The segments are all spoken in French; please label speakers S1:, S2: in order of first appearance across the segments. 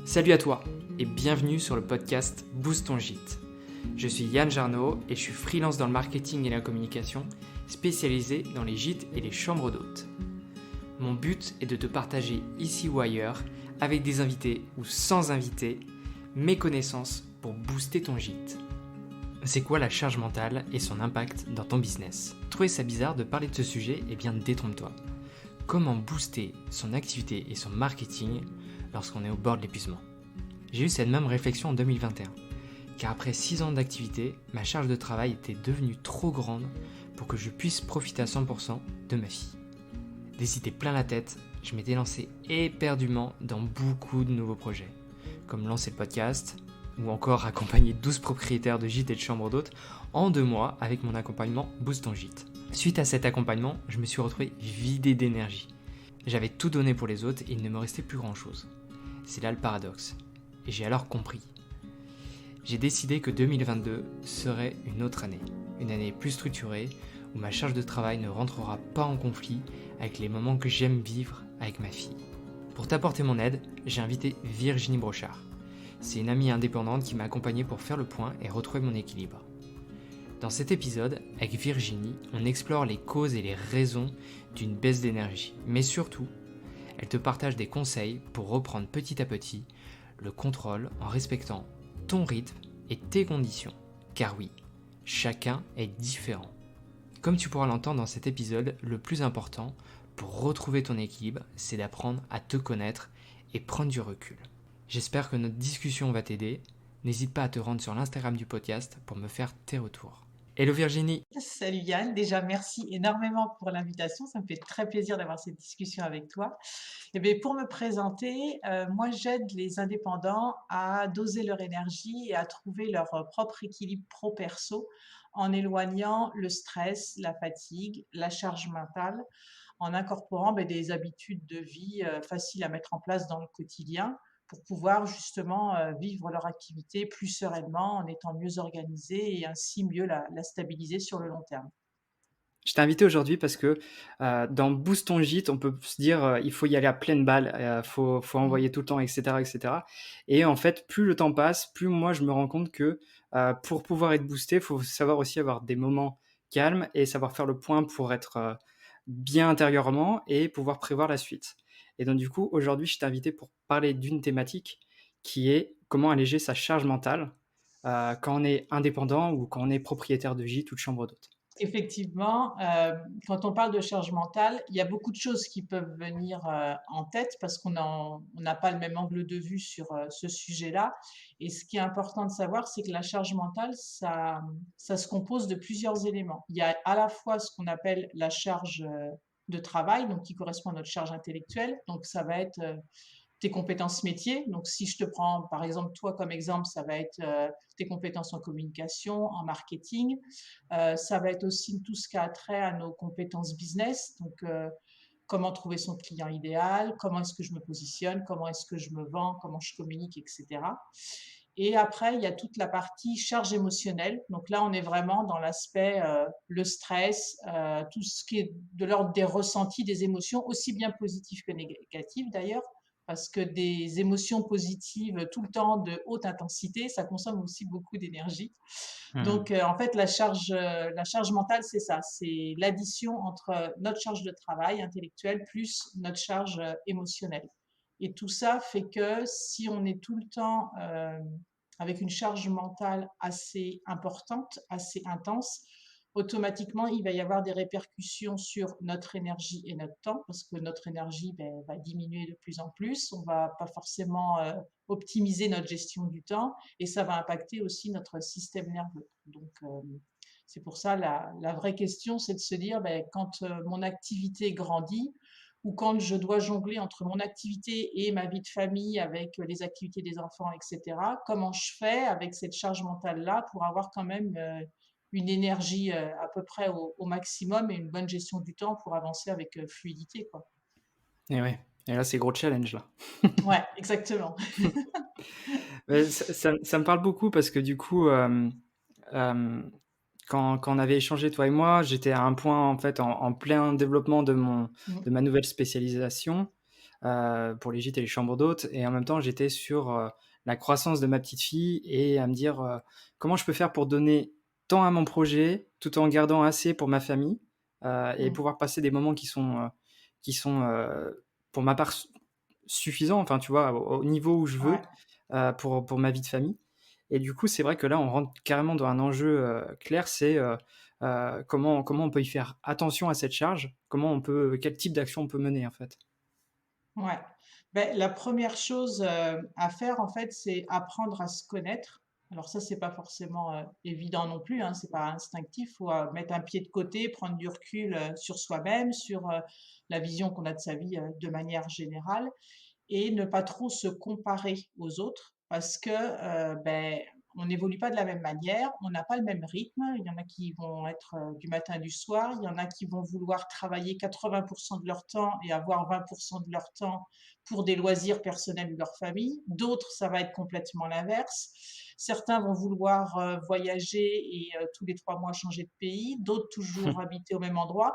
S1: Salut à toi et bienvenue sur le podcast Boost ton gîte. Je suis Yann Jarno et je suis freelance dans le marketing et la communication, spécialisé dans les gîtes et les chambres d'hôtes. Mon but est de te partager ici ou ailleurs, avec des invités ou sans invités, mes connaissances pour booster ton gîte. C'est quoi la charge mentale et son impact dans ton business? Trouvez ça bizarre de parler de ce sujet? Eh bien détrompe-toi. Comment booster son activité et son marketing lorsqu'on est au bord de l'épuisement? J'ai eu cette même réflexion en 2021, car après 6 ans d'activité, ma charge de travail était devenue trop grande pour que je puisse profiter à 100% de ma fille. Des idées plein la tête, je m'étais lancé éperdument dans beaucoup de nouveaux projets, comme lancer le podcast, ou encore accompagner 12 propriétaires de gîtes et de chambres d'hôtes en 2 mois avec mon accompagnement Boost ton gîte. Suite à cet accompagnement, je me suis retrouvé vidé d'énergie. J'avais tout donné pour les autres et il ne me restait plus grand chose. C'est là le paradoxe. Et j'ai alors compris. J'ai décidé que 2022 serait une autre année. Une année plus structurée, où ma charge de travail ne rentrera pas en conflit avec les moments que j'aime vivre avec ma fille. Pour t'apporter mon aide, j'ai invité Virginie Brochard. C'est une amie indépendante qui m'a accompagné pour faire le point et retrouver mon équilibre. Dans cet épisode, avec Virginie, on explore les causes et les raisons d'une baisse d'énergie. Mais surtout, elle te partage des conseils pour reprendre petit à petit le contrôle en respectant ton rythme et tes conditions. Car oui, chacun est différent. Comme tu pourras l'entendre dans cet épisode, le plus important pour retrouver ton équilibre, c'est d'apprendre à te connaître et prendre du recul. J'espère que notre discussion va t'aider. N'hésite pas à te rendre sur l'Instagram du podcast pour me faire tes retours. Hello Virginie.
S2: Salut Yann, déjà merci énormément pour l'invitation, ça me fait très plaisir d'avoir cette discussion avec toi. Et bien, pour me présenter, moi j'aide les indépendants à doser leur énergie et à trouver leur propre équilibre pro-perso en éloignant le stress, la fatigue, la charge mentale, en incorporant des habitudes de vie faciles à mettre en place dans le quotidien pour pouvoir justement vivre leur activité plus sereinement en étant mieux organisés et ainsi mieux la stabiliser sur le long terme.
S1: Je t'ai invité aujourd'hui parce que dans Boost ton gîte, on peut se dire il faut y aller à pleine balle, faut
S2: Mm.
S1: envoyer tout le temps, etc., etc. Et en fait, plus le temps passe, plus moi je me rends compte que pour pouvoir être boosté, il faut savoir aussi avoir des moments calmes et savoir faire le point pour être bien intérieurement et pouvoir prévoir la suite. Et donc du coup, aujourd'hui, je t'ai invité pour parler d'une thématique qui est comment alléger sa charge mentale quand on est indépendant ou quand on est propriétaire de gîte ou de chambre d'hôte.
S2: Effectivement, quand on parle de charge mentale, il y a beaucoup de choses qui peuvent venir en tête parce on n'a pas le même angle de vue sur ce sujet-là. Et ce qui est important de savoir, c'est que la charge mentale, ça se compose de plusieurs éléments. Il y a à la fois ce qu'on appelle la charge de travail, donc qui correspond à notre charge intellectuelle. Donc ça va être tes compétences métiers. Donc, si je te prends, par exemple, toi comme exemple, ça va être tes compétences en communication, en marketing. Ça va être aussi tout ce qui a trait à nos compétences business. Donc, comment trouver son client idéal, comment est-ce que je me positionne, comment est-ce que je me vends, comment je communique, etc. Et après, il y a toute la partie charge émotionnelle. Donc là, on est vraiment dans l'aspect le stress, tout ce qui est de l'ordre des ressentis, des émotions, aussi bien positives que négatives d'ailleurs, parce que des émotions positives tout le temps de haute intensité, ça consomme aussi beaucoup d'énergie.
S1: Hmm.
S2: Donc, en fait, la charge mentale, c'est ça, c'est l'addition entre notre charge de travail intellectuelle plus notre charge émotionnelle. Et tout ça fait que si on est tout le temps avec une charge mentale assez importante, assez intense, automatiquement, il va y avoir des répercussions sur notre énergie et notre temps, parce que notre énergie va diminuer de plus en plus. On va pas forcément optimiser notre gestion du temps et ça va impacter aussi notre système nerveux. Donc, c'est pour ça la vraie question, c'est de se dire, quand mon activité grandit, ou quand je dois jongler entre mon activité et ma vie de famille avec les activités des enfants, etc., comment je fais avec cette charge mentale-là pour avoir quand même une énergie à peu près au maximum et une bonne gestion du temps pour avancer avec fluidité, quoi.
S1: Et ouais, et là c'est gros challenge là.
S2: Ouais, exactement.
S1: Mais ça me parle beaucoup parce que du coup, euh, quand on avait échangé toi et moi, j'étais à un point en fait en plein développement de
S2: Mm.
S1: ma nouvelle spécialisation. pour les gîtes et les chambres d'hôtes, et en même temps, j'étais sur la croissance de ma petite fille et à me dire comment je peux faire pour donner tant à mon projet tout en gardant assez pour ma famille et
S2: Mmh.
S1: pouvoir passer des moments qui sont pour ma part suffisants, enfin, tu vois, au niveau où je
S2: Ouais.
S1: veux pour ma vie de famille. Et du coup, c'est vrai que là, on rentre carrément dans un enjeu clair, c'est comment on peut y faire attention à cette charge, quel type d'action on peut mener en fait.
S2: Ouais. Beh, la première chose, à faire, en fait, c'est apprendre à se connaître. Alors ça, c'est pas forcément, évident non plus, hein, c'est pas instinctif. Faut, mettre un pied de côté, prendre du recul, sur soi-même, sur, la vision qu'on a de sa vie, de manière générale et ne pas trop se comparer aux autres parce que, beh, on n'évolue pas de la même manière, on n'a pas le même rythme. Il y en a qui vont être, du matin et du soir, il y en a qui vont vouloir travailler 80 de leur temps et avoir 20 de leur temps pour des loisirs personnels de leur famille. D'autres, ça va être complètement l'inverse. Certains vont vouloir, voyager et tous les 3 mois changer de pays, d'autres toujours habiter au même endroit.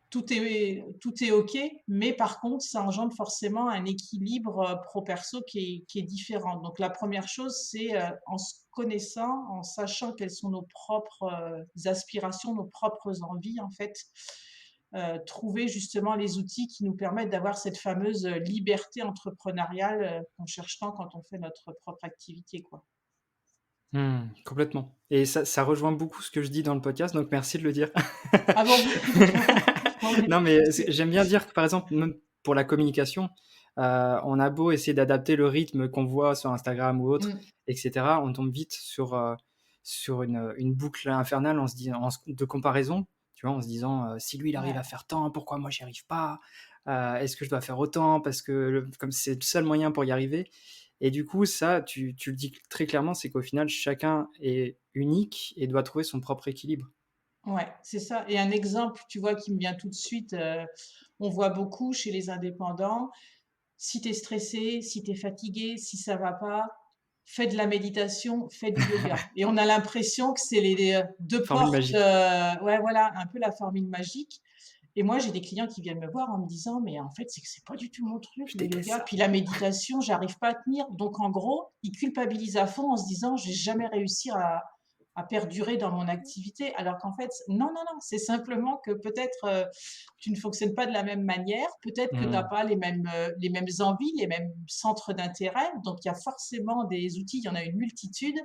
S2: Tout est OK, mais par contre, ça engendre forcément un équilibre, pro perso qui est différent. Donc la première chose, c'est, en se connaissant, en sachant quelles sont nos propres, aspirations, nos propres envies en fait, trouver justement les outils qui nous permettent d'avoir cette fameuse, liberté entrepreneuriale, qu'on cherche tant quand on fait notre propre activité, quoi.
S1: Mmh, complètement. Et ça rejoint beaucoup ce que je dis dans le podcast, donc merci de le dire.
S2: Ah bon? Non mais
S1: Non, mais
S2: c'est
S1: j'aime bien dire que, par exemple, même pour la communication, on a beau essayer d'adapter le rythme qu'on voit sur Instagram ou autre,
S2: mmh,
S1: et cetera, on tombe vite sur une boucle infernale de comparaison, tu vois? En se disant, «Si lui, il arrive
S2: ouais.
S1: à faire tant, pourquoi moi j'y arrive pas? Est-ce que je dois faire autant? Parce que comme c'est le seul moyen pour y arriver». Et du coup, ça, tu le dis très clairement, c'est qu'au final, chacun est unique et doit trouver son propre équilibre.
S2: Ouais, c'est ça. Et un exemple, tu vois, qui me vient tout de suite, on voit beaucoup chez les indépendants, si tu es stressé, si tu es fatigué, si ça va pas, fais de la méditation, fais du yoga. Et on a l'impression que c'est les 2
S1: Formule
S2: portes,
S1: magique.
S2: ouais, voilà, un peu la formule magique. Et moi, j'ai des clients qui viennent me voir en me disant: «Mais en fait, c'est que c'est pas du tout mon truc,
S1: Je
S2: le
S1: déteste
S2: yoga,
S1: ça.
S2: puis la méditation, j'arrive pas à tenir». Donc en gros, ils culpabilisent à fond en se disant: «Je vais jamais réussir à perdurer dans mon activité», alors qu'en fait, non, non, non, c'est simplement que peut-être tu ne fonctionnes pas de la même manière, peut-être que tu n'as
S1: Mmh.
S2: pas les mêmes envies, les mêmes centres d'intérêt. Donc il y a forcément des outils, il y en a une multitude,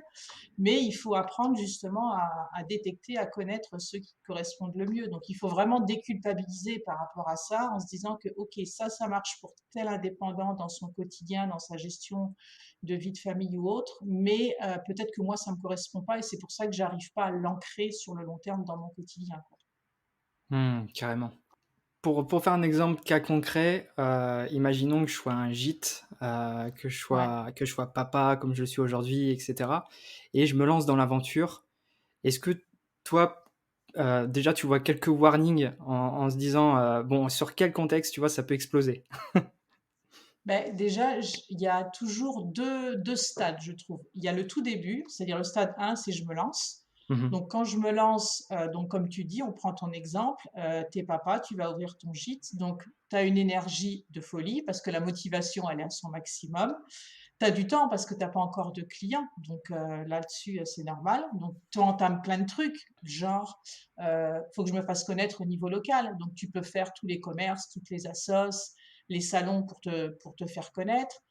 S2: mais il faut apprendre justement à détecter, à connaître ceux qui correspondent le mieux. Donc il faut vraiment déculpabiliser par rapport à ça en se disant que ok, ça marche pour tel indépendant dans son quotidien, dans sa gestion de vie de famille ou autre, mais peut-être que moi ça me correspond pas et c'est pour ça que j'arrive pas à l'ancrer sur le long terme dans mon quotidien, quoi.
S1: Mmh, carrément. Pour faire un exemple cas concret, imaginons que je sois un gîte,
S2: Ouais.
S1: que je sois papa comme je le suis aujourd'hui et cetera, et je me lance dans l'aventure. Est-ce que toi, déjà tu vois quelques warnings en se disant, «Bon, sur quel contexte, tu vois, ça peut exploser?»
S2: Ben, déjà, il y a toujours deux stades, je trouve. Il y a le tout début, c'est-à-dire le stade 1, c'est je me lance.
S1: Mmh mh.
S2: Donc, quand je me lance, donc comme tu dis, on prend ton exemple, t'es papa, tu vas ouvrir ton gîte. Donc, tu as une énergie de folie parce que la motivation, elle est à son maximum. Tu as du temps parce que tu n'as pas encore de clients. Donc, là-dessus, c'est normal. Donc, tu entames plein de trucs, genre, faut que je me fasse connaître au niveau local. Donc, tu peux faire tous les commerces, toutes les assos, les salons pour te faire connaître.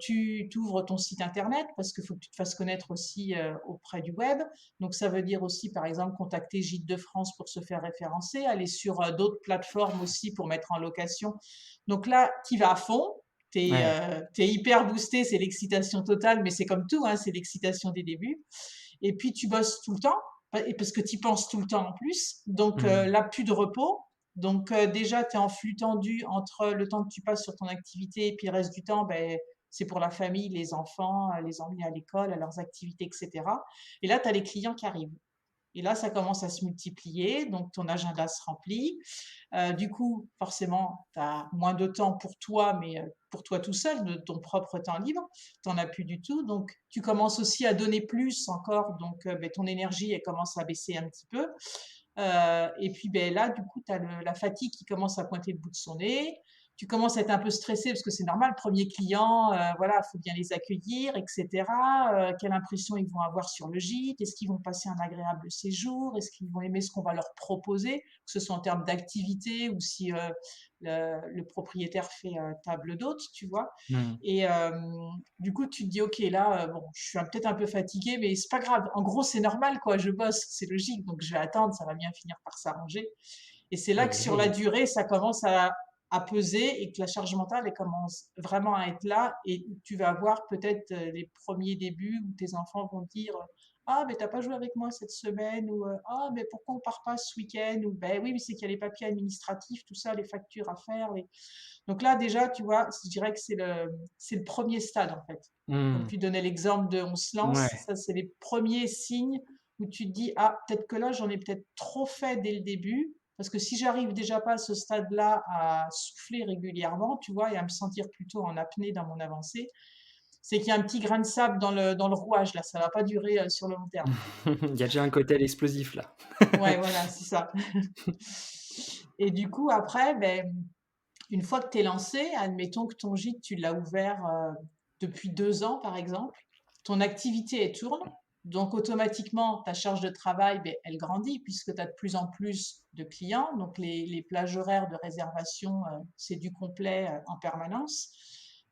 S2: Tu ouvres ton site internet parce qu'il faut que tu te fasses connaître aussi auprès du web. Donc, ça veut dire aussi, par exemple, contacter Gîtes de France pour se faire référencer, aller sur d'autres plateformes aussi pour mettre en location. Donc là, tu vas à fond.
S1: Ouais.
S2: T'es hyper boosté, c'est l'excitation totale, mais c'est comme tout, hein, c'est l'excitation des débuts. Et puis tu bosses tout le temps, et parce que tu y penses tout le temps en plus. Donc
S1: Mmh.
S2: là, plus de repos. Donc déjà, tu es en flux tendu entre le temps que tu passes sur ton activité et puis le reste du temps, ben, c'est pour la famille, les enfants, les emmener à l'école, à leurs activités, etc. Et là, tu as les clients qui arrivent. Et là, ça commence à se multiplier, donc ton agenda se remplit. Du coup, forcément, tu as moins de temps pour toi, mais pour toi tout seul, de ton propre temps libre. Tu n'en as plus du tout. Donc, tu commences aussi à donner plus encore. Donc, ben, ton énergie, elle commence à baisser un petit peu. Et puis ben, là, du coup, tu as la fatigue qui commence à pointer le bout de son nez. tu commences à être un peu stressé parce que c'est normal, premier client, voilà, faut bien les accueillir, et cetera. Quelle impression ils vont avoir sur le gîte? Est-ce qu'ils vont passer un agréable séjour? Est-ce qu'ils vont aimer ce qu'on va leur proposer, que ce soit en termes d'activité ou si le propriétaire fait table d'hôte, tu vois?
S1: Mmh.
S2: Et du coup, tu te dis, ok, là, bon, je suis peut-être un peu fatiguée, mais c'est pas grave. En gros, c'est normal, quoi. Je bosse, c'est logique, donc je vais attendre, ça va bien finir par s'arranger. Et c'est là que sur la
S1: Oui.
S2: durée, ça commence à peser et que la charge mentale, elle commence vraiment à être là. Et tu vas avoir peut-être les premiers débuts où tes enfants vont te dire ah, mais t'as pas joué avec moi cette semaine, ou ah, mais pourquoi on part pas ce week-end, ou ben oui, mais c'est qu'il y a les papiers administratifs, tout ça, les factures à faire. Donc là, déjà, tu vois, je dirais que c'est le premier stade, en fait. Comme
S1: Mmh.
S2: tu donnais l'exemple de on se lance,
S1: Ouais.
S2: ça, c'est les premiers signes où tu te dis, ah, peut-être que là, j'en ai peut-être trop fait dès le début, parce que si j'arrive déjà pas à ce stade-là à souffler régulièrement, tu vois, et à me sentir plutôt en apnée dans mon avancée, c'est qu'il y a un petit grain de sable dans le rouage, là, ça va pas durer sur le long terme.
S1: Il y a déjà un côté explosif là.
S2: Ouais, voilà, c'est ça. Et du coup, après, ben, une fois que tu es lancé, admettons que ton gîte, tu l'as ouvert depuis 2 ans, par exemple, ton activité, elle tourne. Donc, automatiquement, ta charge de travail, ben, elle grandit puisque tu as de plus en plus de clients. Donc, les plages horaires de réservation, c'est du complet en permanence.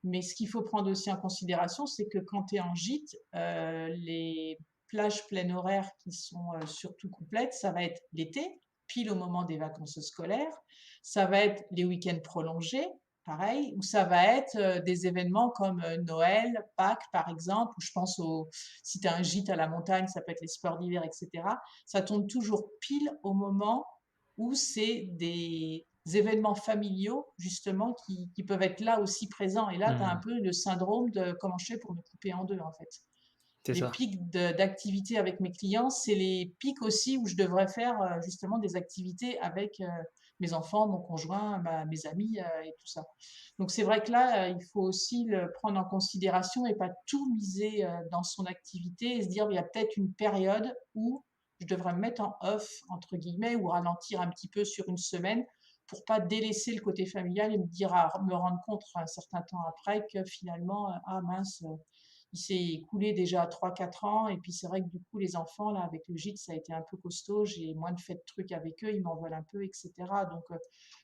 S2: Mais ce qu'il faut prendre aussi en considération, c'est que quand tu es en gîte, les plages plein horaires qui sont surtout complètes, ça va être l'été, pile au moment des vacances scolaires. Ça va être les week-ends prolongés, pareil, ou ça va être des événements comme Noël, Pâques, par exemple, ou je pense si tu as un gîte à la montagne, ça peut être les sports d'hiver, etc. Ça tombe toujours pile au moment où c'est des événements familiaux, justement, qui peuvent être là aussi présents. Et là, tu as un
S1: Mmh.
S2: peu le syndrome de comment je fais pour me couper en deux, en fait.
S1: C'est
S2: Les
S1: ça.
S2: pics d'activité avec mes clients, c'est les pics aussi où je devrais faire justement des activités avec mes enfants, mon conjoint, mes amis et tout ça. Donc c'est vrai que là, il faut aussi le prendre en considération et pas tout miser dans son activité et se dire il y a peut-être une période où je devrais me mettre en off, entre guillemets, ou ralentir un petit peu sur une semaine pour pas délaisser le côté familial et me rendre compte un certain temps après que finalement, ah mince, il s'est écoulé déjà 3 4 ans. Et puis, c'est vrai que du coup, les enfants, là, avec le gîte, ça a été un peu costaud. J'ai moins de fait de trucs avec eux, ils m'en veulent un peu, etc. Donc,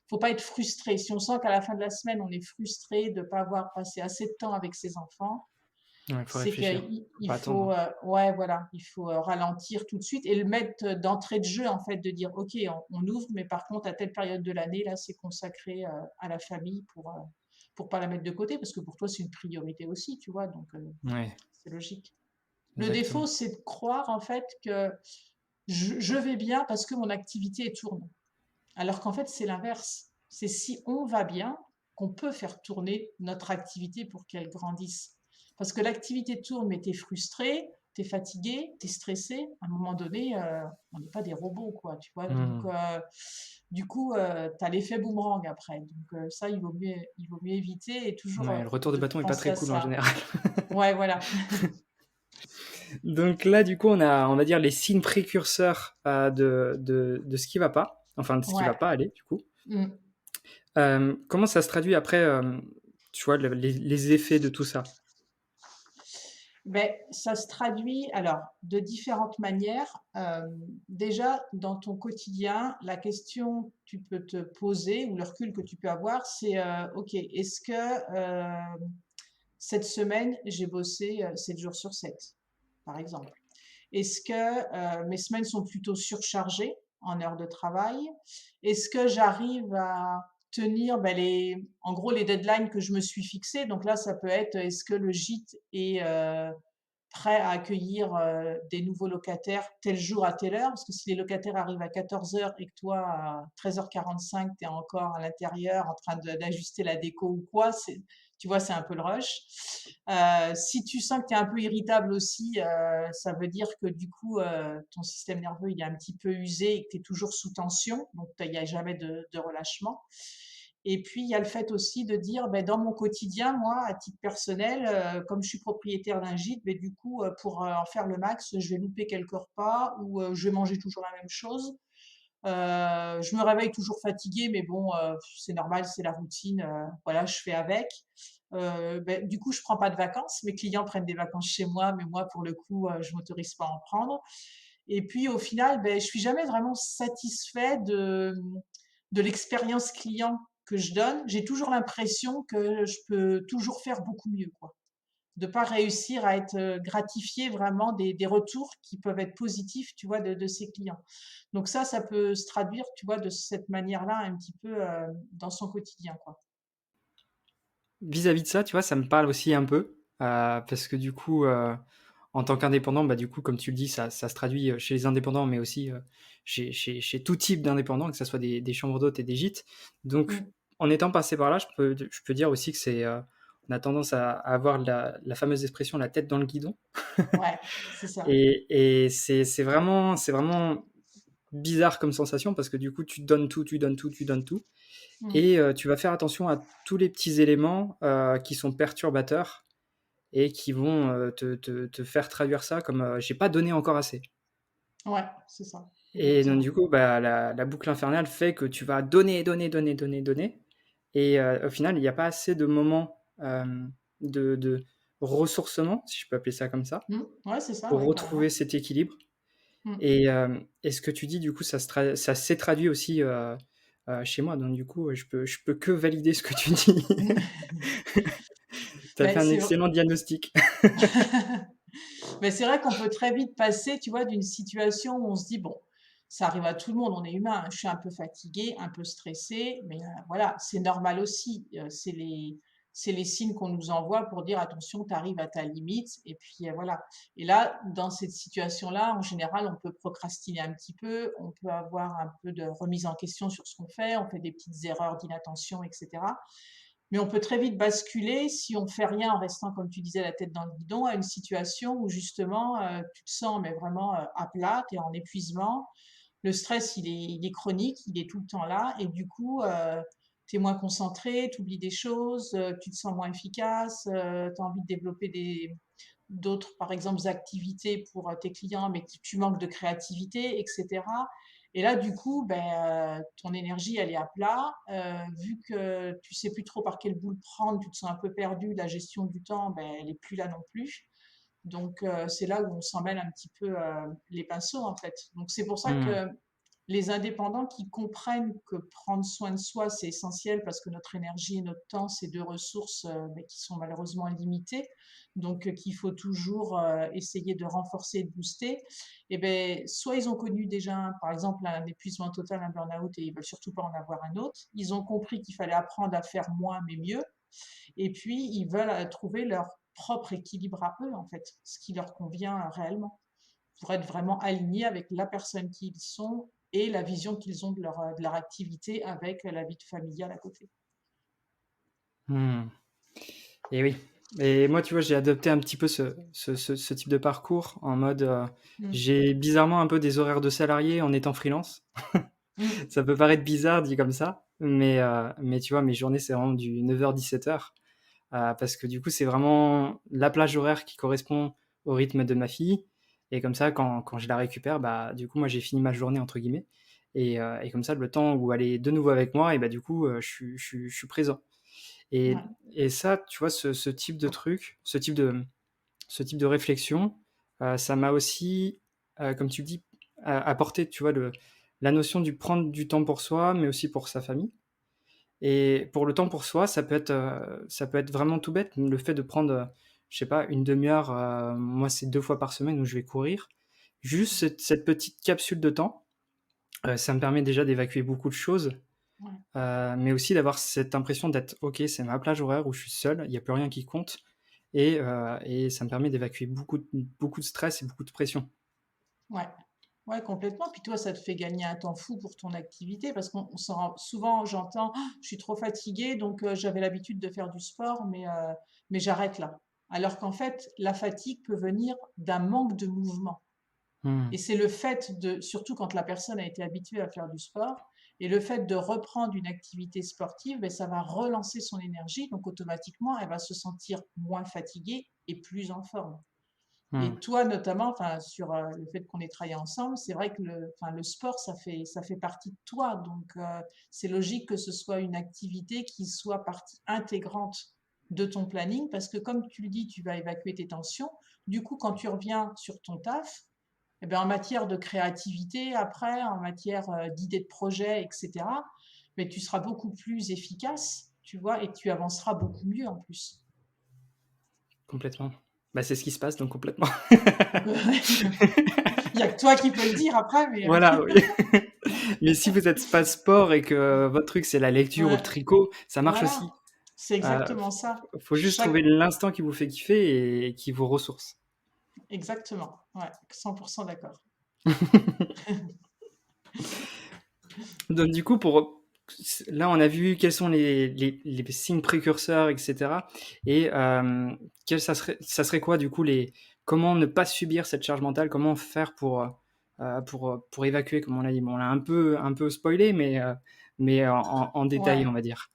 S2: faut pas être frustré. Si on sent qu'à la fin de la semaine, on est frustré de ne pas avoir passé assez de temps avec ses enfants,
S1: Ouais, il faut
S2: c'est
S1: réfléchir.
S2: qu'il
S1: Faut
S2: il
S1: pas attendre.
S2: faut, ouais, voilà, il faut ralentir tout de suite et le mettre d'entrée de jeu, en fait, de dire, OK, on ouvre, mais par contre, à telle période de l'année, là, c'est consacré à la famille pour pas la mettre de côté, parce que pour toi, c'est une priorité aussi, tu vois, donc
S1: Ouais,
S2: c'est logique. Le défaut,
S1: exactement.
S2: c'est de croire en fait que je vais bien parce que mon activité tourne. Alors qu'en fait, c'est l'inverse. C'est si on va bien qu'on peut faire tourner notre activité pour qu'elle grandisse. Parce que l'activité tourne, mais tu es frustré, tu es fatigué, tu es stressé. À un moment donné, on n'est pas des robots, quoi, tu vois. Donc,
S1: Mmh.
S2: du coup, tu as l'effet boomerang après. Donc, ça, il vaut mieux éviter et toujours
S1: Ouais, le retour de
S2: de
S1: bâton est pas
S2: penser
S1: très
S2: à
S1: cool en
S2: ça.
S1: général.
S2: Ouais, voilà.
S1: Donc là, du coup, on va dire les signes précurseurs de ce qui va pas, enfin de ce qui va
S2: Ouais.
S1: pas aller, du coup.
S2: Mm.
S1: Comment ça se traduit après, tu vois, les effets de tout ça?
S2: Ben, ça se traduit alors de différentes manières. Déjà, dans ton quotidien, la question que tu peux te poser ou le recul que tu peux avoir, c'est OK, est-ce que cette semaine, j'ai bossé 7 jours sur 7, par exemple? Est-ce que mes semaines sont plutôt surchargées en heures de travail? Est-ce que j'arrive à tenir ben, en gros les deadlines que je me suis fixées? Donc là, ça peut être est-ce que le gîte est prêt à accueillir des nouveaux locataires tel jour à telle heure? Parce que si les locataires arrivent à 14 heures et que toi, à 13h45, tu es encore à l'intérieur en train d'ajuster la déco ou quoi, tu vois, c'est un peu le rush. Si tu sens que tu es un peu irritable aussi, ça veut dire que du coup, ton système nerveux, il est un petit peu usé et que tu es toujours sous tension. Donc, il n'y a jamais de relâchement. Et puis, il y a le fait aussi de dire, ben, dans mon quotidien, moi, à titre personnel, comme je suis propriétaire d'un gîte, ben, du coup, pour en faire le max, je vais louper quelques repas ou je vais manger toujours la même chose. Je me réveille toujours fatiguée, mais bon, c'est normal, c'est la routine, voilà, je fais avec. Du coup, je prends pas de vacances. Mes clients prennent des vacances chez moi, mais moi, pour le coup, je m'autorise pas à en prendre. Et puis, au final, je suis jamais vraiment satisfait de l'expérience client que je donne. J'ai toujours l'impression que je peux toujours faire beaucoup mieux, quoi. De pas réussir à être, gratifié vraiment des retours qui peuvent être positifs, tu vois, de ses clients. Donc ça peut se traduire, tu vois, de cette manière-là un petit peu, dans son quotidien, quoi.
S1: Vis-à-vis de ça, tu vois, ça me parle aussi un peu, parce que du coup, en tant qu'indépendant, bah, du coup, comme tu le dis, ça se traduit, chez les indépendants, mais aussi, chez tout type d'indépendants, que ça soit des chambres d'hôtes et des gîtes. Donc,
S2: Mmh.
S1: en étant passé par là, je peux dire aussi que on a tendance à avoir la fameuse expression: «La tête dans le guidon».
S2: Ouais, c'est ça.
S1: Et c'est vraiment bizarre comme sensation parce que du coup, tu donnes tout, tu donnes tout, tu donnes tout.
S2: Mmh.
S1: Et tu vas faire attention à tous les petits éléments, qui sont perturbateurs et qui vont, te faire traduire ça comme, «J'ai pas donné encore assez».
S2: Ouais, c'est ça,
S1: Et donc
S2: exactement.
S1: du coup, bah, la boucle infernale fait que tu vas donner, donner, donner, donner, donner et au final, il y a pas assez de moments, de ressourcement, si je peux appeler ça comme ça,
S2: Mmh. Ouais, c'est ça,
S1: pour
S2: ouais,
S1: retrouver
S2: carrément.
S1: cet équilibre.
S2: Mmh.
S1: Et ce que tu dis, du coup, ça s'est traduit aussi, chez moi. Donc du coup, je peux que valider ce que tu dis. Tu as fait un
S2: C'est
S1: excellent diagnostic.
S2: mais c'est vrai qu'on peut très vite passer, tu vois, d'une situation où on se dit: «Bon, ça arrive à tout le monde, on est humain, hein, je suis un peu fatigué, un peu stressé, mais voilà, c'est normal aussi». C'est les signes qu'on nous envoie pour dire: «Attention, tu arrives à ta limite» et puis, voilà. Et là, dans cette situation-là, en général, on peut procrastiner un petit peu, on peut avoir un peu de remise en question sur ce qu'on fait, on fait des petites erreurs d'inattention et cetera. Mais on peut très vite basculer, si on fait rien en restant, comme tu disais, la tête dans le guidon, à une situation où justement, tu te sens mais vraiment, à plat, tu es en épuisement. Le stress, il est chronique, il est tout le temps là et du coup, tu es moins concentré, tu oublies des choses, tu te sens moins efficace, tu as envie de développer d'autres, par exemple, activités pour, tes clients, mais tu manques de créativité et cetera. Et là, du coup, ton énergie, elle est à plat. Vu que tu sais plus trop par quel bout le prendre, tu te sens un peu perdu, la gestion du temps, elle est plus là non plus. Donc, c'est là où on s'en mêle un petit peu, les pinceaux, en fait. Donc c'est pour ça
S1: Mmh.
S2: que les indépendants qui comprennent que prendre soin de soi, c'est essentiel parce que notre énergie et notre temps, c'est 2 ressources, qui sont malheureusement limitées, donc qu'il faut toujours, essayer de renforcer et de booster. Et soit ils ont connu déjà, par exemple, un épuisement total, un burn-out et ils veulent surtout pas en avoir un autre. Ils ont compris qu'il fallait apprendre à faire moins mais mieux et puis ils veulent, trouver leur propre équilibre à eux, en fait, ce qui leur convient, réellement pour être vraiment alignés avec la personne qu'ils sont et la vision qu'ils ont de leur activité avec la vie familiale à côté.
S1: Mmh. Et oui. Et moi, tu vois, j'ai adopté un petit peu ce type de parcours en mode,
S2: Mmh.
S1: j'ai bizarrement un peu des horaires de salarié en étant freelance.
S2: Mmh.
S1: Ça peut paraître bizarre dit comme ça, mais tu vois, mes journées, c'est vraiment du 9h-17h, parce que du coup, c'est vraiment la plage horaire qui correspond au rythme de ma fille et comme ça, quand je la récupère, bah, du coup, moi, j'ai «fini ma journée» entre guillemets et comme ça, le temps où elle est de nouveau avec moi et bah, du coup, je suis présent et
S2: Ouais.
S1: et ça, tu vois, ce type de truc, ce type de réflexion, ça m'a aussi, comme tu le dis, apporté, tu vois, la notion du prendre du temps pour soi, mais aussi pour sa famille. Et pour le temps pour soi, ça peut être vraiment tout bête, le fait de prendre, je sais pas, une demi heure, moi c'est 2 fois par semaine où je vais courir. Juste cette petite capsule de temps, ça me permet déjà d'évacuer beaucoup de choses,
S2: Ouais.
S1: mais aussi d'avoir cette impression d'être: «OK, c'est ma plage horaire où je suis seul, il y a plus rien qui compte» et ça me permet d'évacuer beaucoup de stress et beaucoup de pression.
S2: Ouais. Ouais, complètement. Puis toi, ça te fait gagner un temps fou pour ton activité parce qu'on s'en rend souvent, j'entends: «Ah, je suis trop fatiguée, donc j'avais l'habitude de faire du sport, mais j'arrête là». Alors qu'en fait, la fatigue peut venir d'un manque de mouvement.
S1: Mmh.
S2: Et c'est le fait de, surtout quand la personne a été habituée à faire du sport, et le fait de reprendre une activité sportive, ça va relancer son énergie, donc automatiquement, elle va se sentir moins fatiguée et plus en forme.
S1: Mmh.
S2: Et toi, notamment, enfin, sur le fait qu'on ait travaillé ensemble, c'est vrai que le sport, ça fait partie de toi. Donc, c'est logique que ce soit une activité qui soit partie intégrante de ton planning parce que, comme tu le dis, tu vas évacuer tes tensions. Du coup, quand tu reviens sur ton taf, eh ben, en matière de créativité, après, en matière d'idées de projet, etc., mais tu seras beaucoup plus efficace, tu vois, et tu avanceras beaucoup mieux en plus.
S1: Complètement. Bah, c'est ce qui se passe, donc complètement.
S2: Il y a que toi qui peux le dire après, mais
S1: Voilà, oui. Mais si vous êtes pas sport et que votre truc, c'est la lecture ou le
S2: ouais,
S1: tricot, ça marche
S2: voilà,
S1: aussi.
S2: c'est
S1: Heu,
S2: exactement ça.
S1: faut juste
S2: Chaque
S1: trouver l'instant qui vous fait kiffer et qui vous ressource.
S2: exactement, ouais, 100% d'accord.
S1: Donc du coup, là, on a vu quels sont les signes précurseurs, etc. Et ça serait quoi, du coup, comment ne pas subir cette charge mentale? Comment faire pour évacuer, comme on l'a dit? Bon, on l'a un peu spoilé, mais en détail,
S2: Ouais.
S1: on va dire.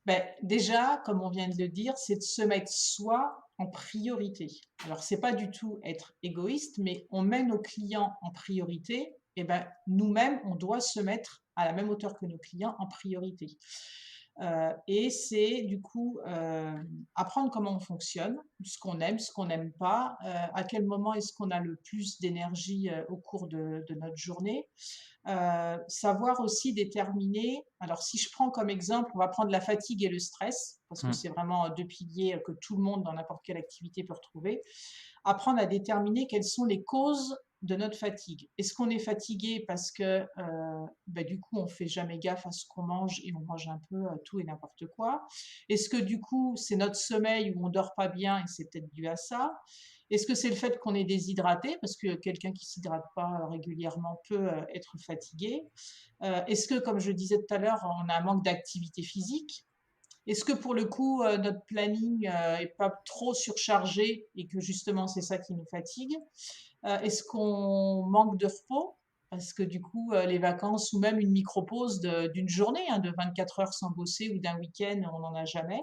S2: Ben, déjà, comme on vient de le dire, c'est de se mettre soi en priorité. Alors, c'est pas du tout être égoïste, mais on met nos clients en priorité. Et ben, nous-mêmes, on doit se mettre à la même hauteur que nos clients en priorité. Et c'est du coup apprendre comment on fonctionne, ce qu'on n'aime pas, à quel moment est-ce qu'on a le plus d'énergie au cours de notre journée. Savoir aussi déterminer, alors si je prends comme exemple, on va prendre la fatigue et le stress, parce que
S1: Mmh.
S2: c'est vraiment deux piliers que tout le monde dans n'importe quelle activité peut retrouver. Apprendre à déterminer quelles sont les causes de notre fatigue. Est-ce qu'on est fatigué parce que du coup on fait jamais gaffe à ce qu'on mange et on mange un peu tout et n'importe quoi? Est-ce que du coup c'est notre sommeil où on dort pas bien et c'est peut-être dû à ça? Est-ce que c'est le fait qu'on est déshydraté parce que quelqu'un qui s'hydrate pas régulièrement peut être fatigué? Est-ce que, comme je disais tout à l'heure, on a un manque d'activité physique? Est-ce que pour le coup, notre planning est pas trop surchargé et que justement c'est ça qui nous fatigue? Est-ce qu'on manque de repos? Parce que du coup, les vacances ou même une micro-pause d'une journée, hein, de 24 heures sans bosser ou d'un week-end, on n'en a jamais.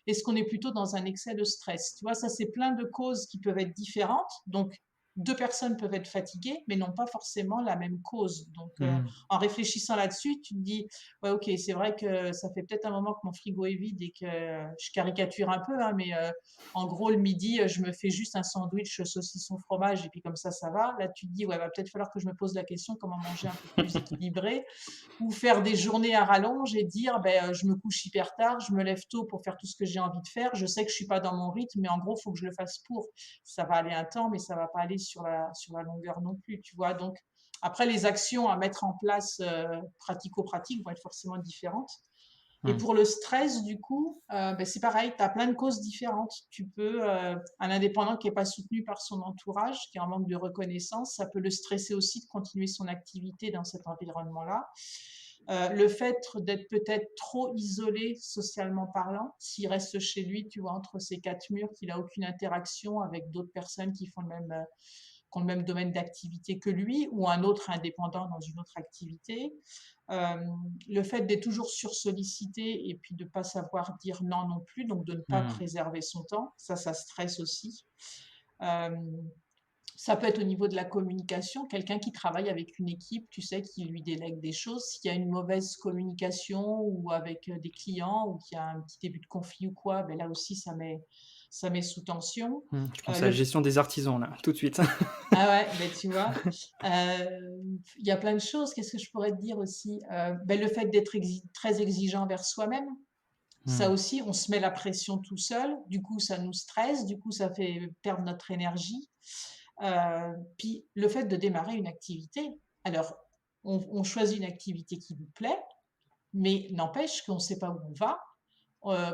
S2: Est-ce qu'on est plutôt dans un excès de stress? Tu vois, ça, c'est plein de causes qui peuvent être différentes. Donc, deux personnes peuvent être fatiguées, mais n'ont pas forcément la même cause. Donc,
S1: Mmh.
S2: en réfléchissant là-dessus, tu te dis, ouais, ok, c'est vrai que ça fait peut-être un moment que mon frigo est vide et que je caricature un peu, hein, mais en gros, le midi, je me fais juste un sandwich saucisson fromage et puis comme ça va. Là, tu te dis, ouais, va peut-être falloir que je me pose la question comment manger un peu plus équilibré ou faire des journées à rallonge et dire, ben, je me couche hyper tard, je me lève tôt pour faire tout ce que j'ai envie de faire. Je sais que je suis pas dans mon rythme, mais en gros, il faut que je le fasse pour. Ça va aller un temps, mais ça va pas aller sur la longueur non plus, tu vois. Donc, après, les actions à mettre en place pratico-pratiques vont être forcément différentes. Et
S1: Mmh.
S2: pour le stress, du coup, c'est pareil, tu as plein de causes différentes. Tu peux, un indépendant qui n'est pas soutenu par son entourage, qui est en manque de reconnaissance, ça peut le stresser aussi de continuer son activité dans cet environnement-là. Le fait d'être peut-être trop isolé socialement parlant, s'il reste chez lui, tu vois, entre ces quatre murs, qu'il n'a aucune interaction avec d'autres personnes qui font qui ont le même domaine d'activité que lui, ou un autre indépendant dans une autre activité. Euh, le fait d'être toujours sursollicité et puis de ne pas savoir dire non non plus, donc de ne pas
S1: Mmh.
S2: préserver son temps, ça stresse aussi. Euh, Ça peut être au niveau de la communication, quelqu'un qui travaille avec une équipe, tu sais, qui lui délègue des choses. S'il y a une mauvaise communication ou avec des clients ou qu'il y a un petit début de conflit ou quoi, ben là aussi, ça met sous tension.
S1: Je pense à la
S2: Le,
S1: gestion des artisans, là, tout de suite.
S2: ah ouais, ben tu vois, il y a plein de choses. Qu'est-ce que je pourrais te dire aussi? Le fait d'être très exigeant envers soi-même, ça
S1: Mmh.
S2: aussi, on se met la pression tout seul. Du coup, ça nous stresse. Du coup, ça fait perdre notre énergie. Puis le fait de démarrer une activité. Alors, on choisit une activité qui nous plaît, mais n'empêche qu'on ne sait pas où on va,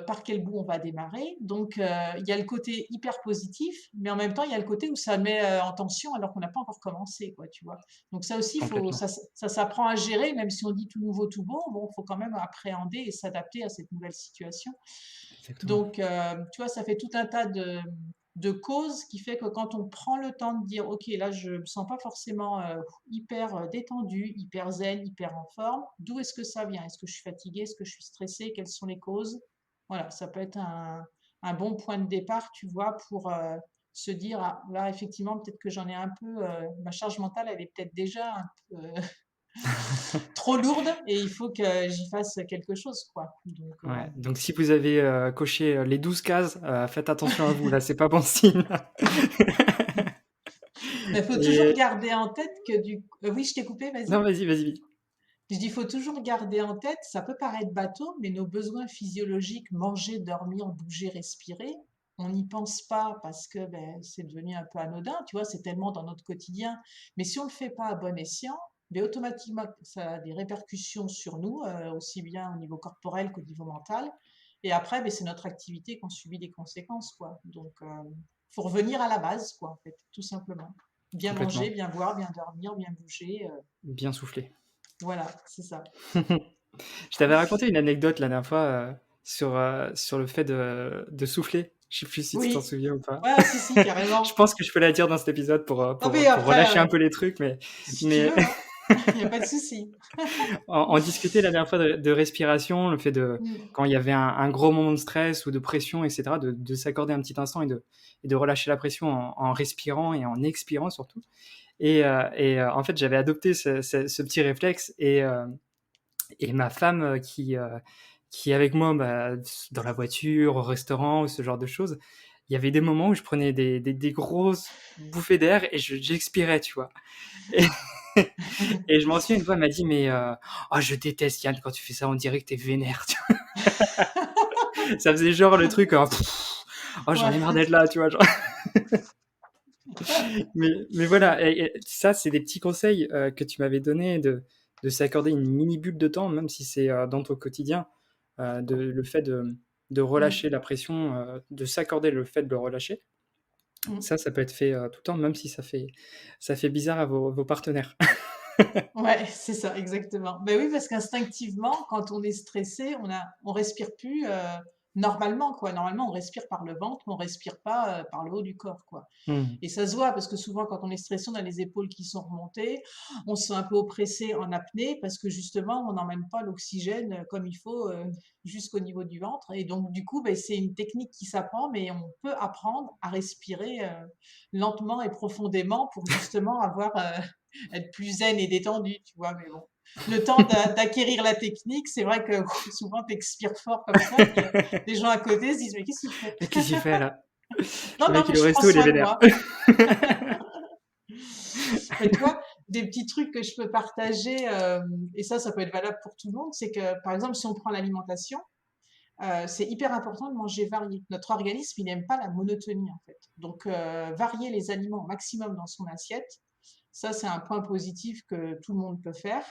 S2: par quel bout on va démarrer. Donc, il y a le côté hyper positif, mais en même temps, il y a le côté où ça met en tension alors qu'on n'a pas encore commencé, quoi, tu vois. Donc ça aussi,
S1: Complètement.
S2: ça s'apprend à gérer, même si on dit tout nouveau, tout beau. Bon, il faut quand même appréhender et s'adapter à cette nouvelle situation.
S1: Exactement.
S2: Donc, tu vois, ça fait tout un tas de causes qui fait que quand on prend le temps de dire, OK, là, je me sens pas forcément hyper détendu, hyper zen, hyper en forme, d'où est-ce que ça vient? Est-ce que je suis fatiguée? Est-ce que je suis stressée? Quelles sont les causes? Voilà, ça peut être un bon point de départ, tu vois, pour se dire: «Ah, là, effectivement, peut-être que j'en ai un peu, ma charge mentale, elle est peut-être déjà un peu, trop lourde et il faut que j'y fasse quelque chose, quoi». Donc
S1: Ouais, donc si vous avez, coché, les 12 cases, faites attention à vous, là, c'est pas bon signe.
S2: mais il faut toujours
S1: Et
S2: garder en tête que oui, je t'ai coupé,
S1: non,
S2: vas-y.
S1: vas-y, vas-y.
S2: Je dis: «Il faut toujours garder en tête, ça peut paraître bateau, mais nos besoins physiologiques, manger, dormir, bouger, respirer, on n'y pense pas parce que, c'est devenu un peu anodin, tu vois? C'est tellement dans notre quotidien. Mais si on le fait pas à bon escient, automatiquement, ça a des répercussions sur nous, aussi bien au niveau corporel qu'au niveau mental et après, c'est notre activité qu'on subit les conséquences, quoi. Donc faut revenir à la base, quoi, en fait, tout simplement. Bien manger,
S1: Complètement,
S2: bien boire, bien dormir, bien bouger,
S1: bien soufflé.
S2: voilà, c'est ça.
S1: Je t'avais raconté une anecdote la dernière fois, sur le fait de souffler. Je sais plus si tu t'en
S2: Oui.
S1: souviens ou pas?
S2: Ouais, si, si,
S1: Je
S2: carrément.
S1: pense que je peux la dire dans cet épisode
S2: Ah mais
S1: pour relâcher
S2: après,
S1: un peu les trucs, mais
S2: si tu
S1: mais
S2: veux, hein, il y a pas de souci.
S1: on discutait la dernière fois de respiration, le fait de
S2: Mmh.
S1: quand il y avait un gros moment de stress ou de pression et cetera, de s'accorder un petit instant et de relâcher la pression en respirant et en expirant surtout en fait, j'avais adopté ce petit réflexe et ma femme, qui est avec moi, bah, dans la voiture, au restaurant ou ce genre de choses, il y avait des moments où je prenais des grosses bouffées d'air et j'expirais, tu vois? Et et je m'en souviens une fois, elle m'a dit: «Mais, oh je déteste Yann quand tu fais ça, on dirait que tu es vénère», tu vois? Ça faisait genre le truc, «Oh j'en ai marre
S2: Ouais.
S1: d'être là», tu vois? Genre mais voilà et ça, c'est des petits conseils, que tu m'avais donnés de s'accorder une mini bulle de temps, même si c'est, dans ton quotidien, le fait de relâcher
S2: Mmh.
S1: la pression, de s'accorder le fait de le relâcher.
S2: Mmh.
S1: Ça peut être fait, tout le temps, même si ça fait bizarre à vos partenaires.
S2: Ouais, c'est ça, exactement. Ben oui, parce qu'instinctivement, quand on est stressé, on respire plus, normalement, quoi. Normalement, on respire par le ventre, on respire pas, par le haut du corps, quoi.
S1: Mmh.
S2: Et ça se voit parce que souvent, quand on est stressé, on a les épaules qui sont remontées, on se sent un peu oppressé en apnée parce que justement, on n'emmène pas l'oxygène comme il faut jusqu'au niveau du ventre. Et donc, du coup, c'est une technique qui s'apprend, mais on peut apprendre à respirer lentement et profondément pour justement être plus zen et détendu, tu vois. Mais bon, le temps d'acquérir la technique, c'est vrai que souvent, tu expires fort comme ça, puis les gens à côté se disent, mais qu'est-ce qu'il fait?
S1: «Mais qu'est-ce qu'il fait là?
S2: Non,
S1: Le
S2: non,
S1: mec
S2: mais
S1: il est au
S2: je prends
S1: resto, il est
S2: soin de
S1: vénère».
S2: moi. Mais tu vois, des petits trucs que je peux partager, et ça peut être valable pour tout le monde, c'est que, par exemple, si on prend l'alimentation, c'est hyper important de manger varié. Notre organisme, il n'aime pas la monotonie, en fait. Donc, varier les aliments au maximum dans son assiette, ça, c'est un point positif que tout le monde peut faire.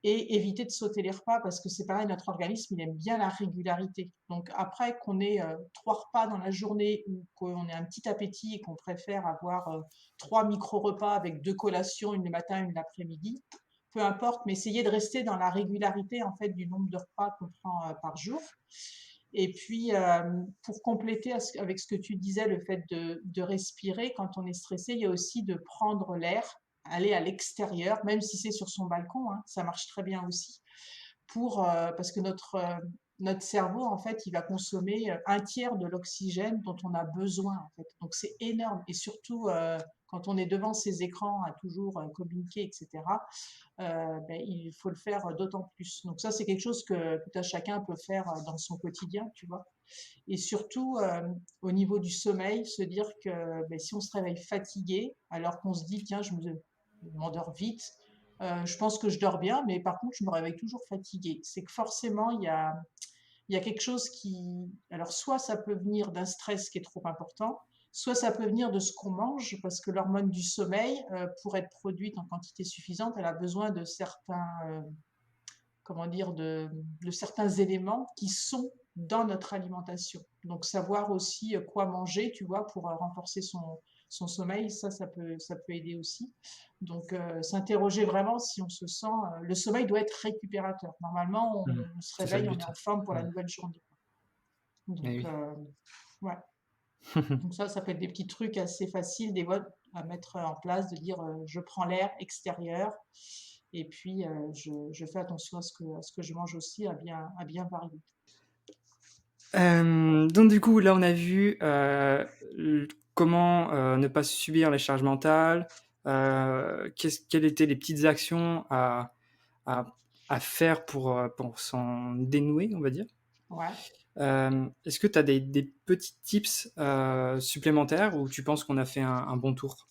S2: Et éviter de sauter les repas parce que c'est pareil, notre organisme, il aime bien la régularité. Donc après qu'on ait 3 repas dans la journée ou qu'on ait un petit appétit et qu'on préfère avoir 3 micro-repas avec 2 collations, une le matin, une l'après-midi, peu importe, mais essayer de rester dans la régularité en fait du nombre de repas qu'on prend par jour. Et puis, pour compléter avec ce que tu disais, le fait de respirer quand on est stressé, il y a aussi de prendre l'air, aller à l'extérieur, même si c'est sur son balcon, hein, ça marche très bien aussi, parce que notre cerveau, en fait, il va consommer un tiers de l'oxygène dont on a besoin, en fait. Donc, c'est énorme. Et surtout, quand on est devant ces écrans à toujours communiquer, etc., il faut le faire d'autant plus. Donc ça, c'est quelque chose que tout à chacun peut faire dans son quotidien, tu vois. Et surtout, au niveau du sommeil, se dire que si on se réveille fatigué, alors qu'on se dit, tiens, je m'endors vite, je pense que je dors bien, mais par contre, je me réveille toujours fatigué. C'est que forcément, il y a quelque chose qui... Alors, soit ça peut venir d'un stress qui est trop important, soit ça peut venir de ce qu'on mange, parce que l'hormone du sommeil, pour être produite en quantité suffisante, elle a besoin de certains, comment dire, de certains éléments qui sont dans notre alimentation. Donc, savoir aussi quoi manger, tu vois, pour renforcer son sommeil, ça peut aider aussi. Donc, s'interroger vraiment si on se sent... le sommeil doit être récupérateur. Normalement,
S1: Mmh.
S2: on se
S1: C'est ça le
S2: réveille, on est
S1: but.
S2: en forme pour la
S1: Mmh.
S2: nouvelle journée.
S1: Eh
S2: Donc,
S1: oui.
S2: ouais. Donc ça peut être des petits trucs assez faciles, des fois, à mettre en place, de dire je prends l'air extérieur et puis je fais attention à ce que je mange aussi, à bien varier.
S1: Donc du coup, là, on a vu, comment ne pas subir les charges mentales, quelles étaient les petites actions à, à faire pour s'en dénouer, on va dire.
S2: Ouais.
S1: Est-ce que tu as des petits tips supplémentaires ou tu penses qu'on a fait un bon tour?